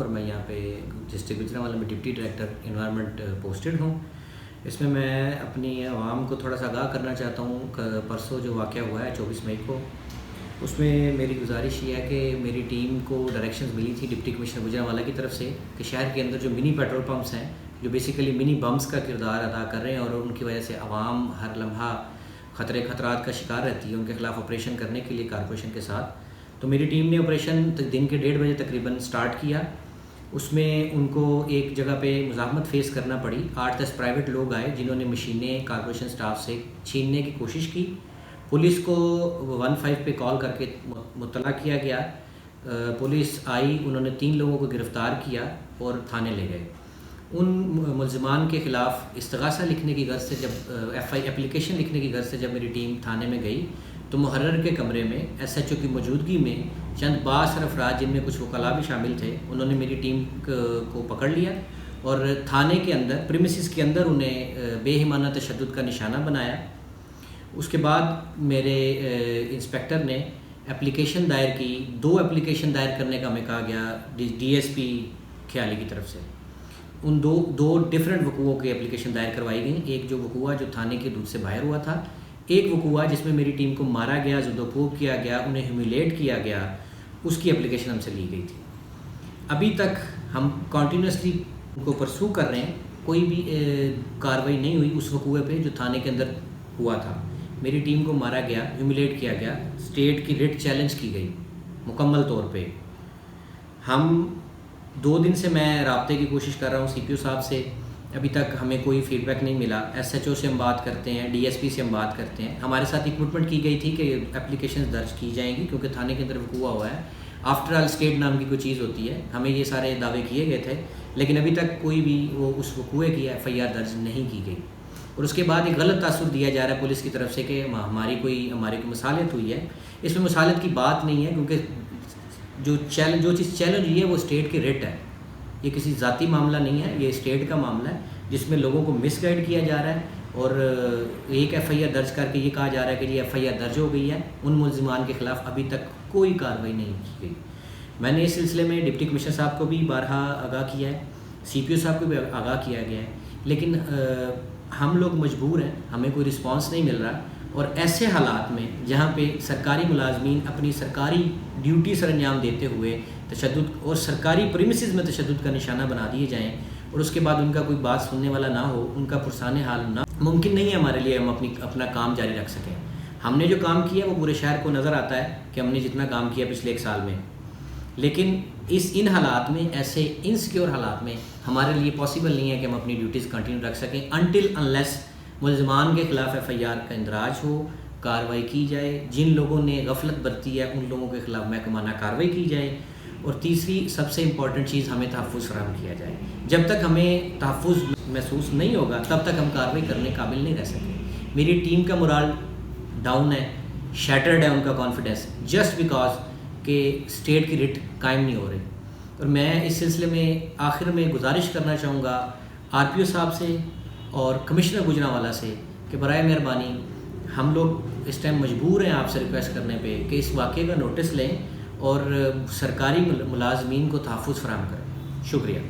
और मैं यहाँ पे डिस्ट्रिक्ट गुजरांवाला में डिप्टी डायरेक्टर एनवायरनमेंट पोस्टेड हूँ। इसमें मैं अपनी आवाम को थोड़ा सा आगाह करना चाहता हूँ। परसों जो वाक़या हुआ है 24 मई को, उसमें मेरी गुजारिश ये है कि मेरी टीम को डायरेक्शंस मिली थी डिप्टी कमिश्नर गुजरांवाला की तरफ से कि शहर के अंदर जो मिनी पेट्रोल पंप्स हैं, जो बेसिकली मिनी बम्स का किरदार अदा कर रहे हैं और उनकी वजह से आवाम हर लम्हा खतरात का शिकार रहती है, उनके ख़िलाफ़ ऑपरेशन करने के लिए कॉरपोरेशन के साथ। तो मेरी टीम ने ऑपरेशन दिन के 1:30 बजे तकरीबन स्टार्ट किया। उसमें उनको एक जगह पे मुज़ाहमत फ़ेस करना पड़ी। 8-10 प्राइवेट लोग आए जिन्होंने मशीनें कॉरपोरेशन स्टाफ से छीनने की कोशिश की। पुलिस को 15 पे कॉल करके मुत्तला किया गया। पुलिस आई, उन्होंने 3 लोगों को गिरफ़्तार किया और थाने ले गए। उन मुल्ज़िमान के ख़िलाफ़ इस्तग़ासा लिखने की गर्ज़ से जब एप्लीकेशन लिखने की गर्ज़ से जब मेरी टीम थाने में गई तो मुहर्रर के कमरे में SHO की मौजूदगी में चंद बासर अफराद, जिनमें कुछ वकला भी शामिल थे, उन्होंने मेरी टीम को पकड़ लिया और थाने के अंदर प्रीमिसेस के अंदर उन्हें बेईमाना तशद्दुद का निशाना बनाया। उसके बाद मेरे इंस्पेक्टर ने एप्लीकेशन दायर की। 2 एप्लीकेशन दायर करने का हमें कहा गया DSP ख्याली की तरफ से। उन दो डिफरेंट वकूओं की एप्लीकेशन दायर करवाई गई। एक जो वकूआ जो थाने के दूध से बाहर हुआ था, एक वकूआ जिसमें मेरी टीम को मारा गया, ज़ुदोकोब किया गया, उन्हें ह्यूमिलेट किया गया, उसकी एप्लीकेशन हमसे ली गई थी। अभी तक हम कॉन्टीन्यूसली उनको परसू कर रहे हैं, कोई भी कार्रवाई नहीं हुई उस वकूए पे जो थाने के अंदर हुआ था। मेरी टीम को मारा गया, ह्यूमिलेट किया गया, स्टेट की रिट चैलेंज की गई मुकम्मल तौर पे। हम 2 दिन से मैं राब्ते की कोशिश कर रहा हूँ CPO साहब से, अभी तक हमें कोई फीडबैक नहीं मिला। SHO से हम बात करते हैं, DSP से हम बात करते हैं। हमारे साथ इक्विपमेंट की गई थी कि एप्लीकेशन दर्ज की जाएंगी क्योंकि थाने के अंदर वकूआ हुआ है। आफ्टर ऑल स्टेट नाम की कोई चीज़ होती है, हमें ये सारे दावे किए गए थे, लेकिन अभी तक कोई भी वो उस वकूए की FIR दर्ज नहीं की गई। और उसके बाद एक गलत तासुर दिया जा रहा है पुलिस की तरफ से कि हमारी कोई मसालत हुई है। इसमें मसालत की बात नहीं है, क्योंकि जो चीज़ चैलेंज हुई है वो स्टेट की रिट है। ये किसी ज़ाती मामला नहीं है, ये स्टेट का मामला है जिसमें लोगों को मिसगाइड किया जा रहा है और एक FIR दर्ज करके ये कहा जा रहा है कि ये FIR दर्ज हो गई है। उन मुल्ज़िमान के ख़िलाफ़ अभी तक कोई कार्रवाई नहीं की गई। मैंने इस सिलसिले में डिप्टी कमिश्नर साहब को भी बारहा आगाह किया है, CPO साहब को भी आगाह किया गया है, लेकिन हम लोग मजबूर हैं, हमें कोई रिस्पांस नहीं मिल रहा। और ऐसे हालात में जहाँ पे सरकारी मुलाजमीन अपनी सरकारी ड्यूटी सर अंजाम देते हुए तशद्दुद और सरकारी प्रीमिसेस में तशद्दुद का निशाना बना दिए जाएँ और उसके बाद उनका कोई बात सुनने वाला ना हो, उनका पुरसाने हाल ना, मुमकिन नहीं है हमारे लिए हम अपना काम जारी रख सकें। हमने जो काम किया वो पूरे शहर को नज़र आता है कि हमने जितना काम किया पिछले 1 साल में, लेकिन इन हालात में, ऐसे इनसिक्योर हालात में हमारे लिए पॉसिबल नहीं है कि हम अपनी ड्यूटीज़ कंटिन्यू रख सकें अनटिल अनलेस मुल्ज़िमान के ख़िलाफ़ FIR का इंदराज हो, कार्रवाई की जाए। जिन लोगों ने गफलत बरती है उन लोगों के ख़िलाफ़ महकमाना कार्रवाई की जाए। और तीसरी सबसे इम्पॉर्टेंट चीज़, हमें तहफ़्फ़ुज़ फराहम किया जाए। जब तक हमें तहफ़्फ़ुज़ महसूस नहीं होगा तब तक हम कार्रवाई करने काबिल नहीं रह सकते। मेरी टीम का मोराल डाउन है, शैटर्ड है उनका कॉन्फिडेंस, जस्ट बिकॉज के स्टेट की रिट कायम नहीं हो रही। और मैं इस सिलसिले में आखिर में गुजारिश करना चाहूँगा RPO साहब से और कमिश्नर गुजरांवाला से कि बराए मेहरबानी हम लोग इस टाइम मजबूर हैं आपसे रिक्वेस्ट करने पे कि इस वाक़े का नोटिस लें और सरकारी मुलाजमीन को तहफ़्फ़ुज़ फराहम करें। शुक्रिया।